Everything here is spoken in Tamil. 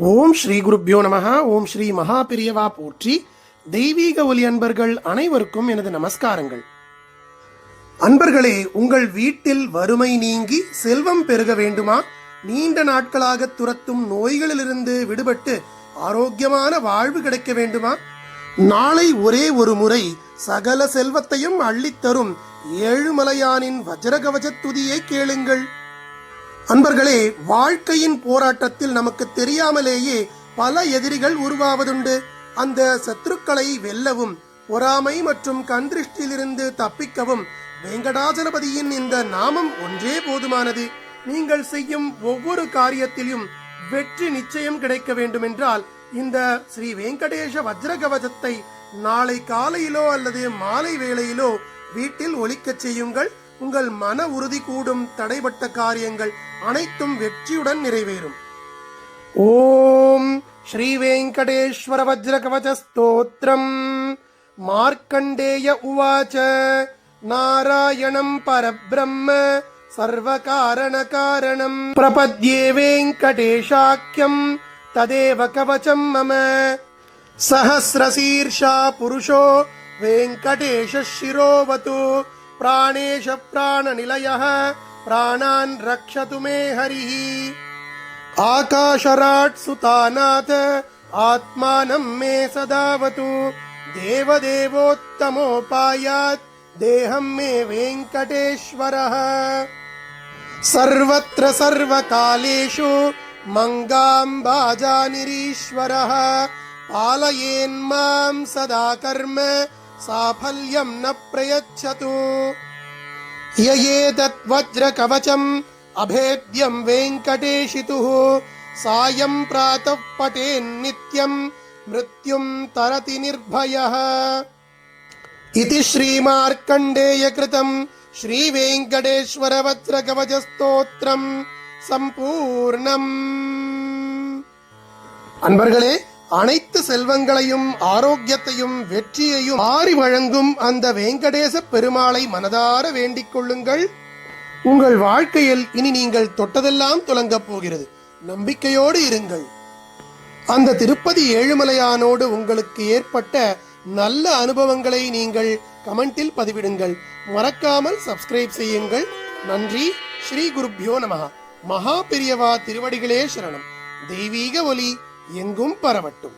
ஓம் ஸ்ரீ குருப்யோ நமஹ. ஓம் ஸ்ரீ மகா பெரியவா போற்றி. தெய்வீக ஒலி அன்பர்கள் அனைவருக்கும் எனது நமஸ்காரங்கள். அன்பர்களே, உங்கள் வீட்டில் வறுமை நீங்கி செல்வம் பெருக வேண்டுமா? நீண்ட நாட்களாக துரத்தும் நோய்களிலிருந்து விடுபட்டு ஆரோக்கியமான வாழ்வு கிடைக்க வேண்டுமா? நாளை ஒரே ஒரு முறை சகல செல்வத்தையும் அள்ளித்தரும் ஏழுமலையானின் வஜ்ரகவச துதியை கேளுங்கள். அன்பர்களே, வாழ்க்கையின் போராட்டத்தில் நமக்கு தெரியாமலேயே பல எதிரிகள் உருவாவதுண்டு. அந்த சத்துருக்களை வெல்லவும் பொறாமை மற்றும் கண்திருஷ்டியிலிருந்து தப்பிக்கவும் வெங்கடாஜலபதியின் இந்த நாமம் ஒன்றே போதுமானது. நீங்கள் செய்யும் ஒவ்வொரு காரியத்திலும் வெற்றி நிச்சயம் கிடைக்க வேண்டுமென்றால் இந்த ஸ்ரீ வெங்கடேஷ வஜ்ரகவசத்தை நாளை காலையிலோ அல்லது மாலை வேளையிலோ வீட்டில் ஒலிக்கச் செய்யுங்கள். உங்கள் மன உறுதி கூடும். தடைபட்ட காரியங்கள் அனைத்தும் வெற்றியுடன் நிறைவேறும். ஓம் ஸ்ரீ வெங்கடேஸ்வர வஜ்ரகவச ஸ்தோத்ரம். மார்க்கண்டேய உவாச்ச நாராயணம் பரபிரம்ம சர்வகாரண காரணம் பிரபத்யே வெங்கடேஷாக்கியம் ததேவ கவசம் மம சஹஸ்ரசீர்ஷா புருஷோ வெங்கடேஷ சிரோவது प्राणेश प्राणनिलयः प्राणान् रक्षतु मे हरिः आकाशराट् सुतानाथ आत्मानं मे सदावतु देवदेवोत्तमोपायात् देहं मे वेङ्कटेश्वरः सर्वत्र सर्वकालेषु मङ्गाम्बाजानिरीश्वरः पालयेन्मां सदा कर्म साफल्यं न प्रयच्छतु ययेतत् वज्रकवचम् अभेद्यं वेङ्कटेशितुः सायं प्रातः पठेन्नित्यं मृत्युं तरति निर्भयः इति श्रीमार्कण्डेयकृतं श्रीवेङ्कटेश्वर वज्रकवचस्तोत्रं सम्पूर्णम्. அன்பர்களே, அனைத்து செல்வங்களையும் ஆரோக்கியத்தையும் வெற்றியையும் ஆறி வழங்கும் அந்த வெங்கடேச பெருமாளை மனதார வேண்டிக் கொள்ளுங்கள். உங்கள் வாழ்க்கையில் இனி நீங்கள் தொட்டதெல்லாம் துலங்கப் போகிறது. நம்பிக்கையோடு இருங்கள். அந்த திருப்பதி ஏழுமலையானோடு உங்களுக்கு ஏற்பட்ட நல்ல அனுபவங்களை நீங்கள் கமெண்டில் பதிவிடுங்கள். மறக்காமல் சப்ஸ்கிரைப் செய்யுங்கள். நன்றி. ஸ்ரீ குருப்யோ நமஹ. மகா பெரியவா திருவடிகளே சரணம். தெய்வீக ஒலி எங்கும் பரவட்டும்.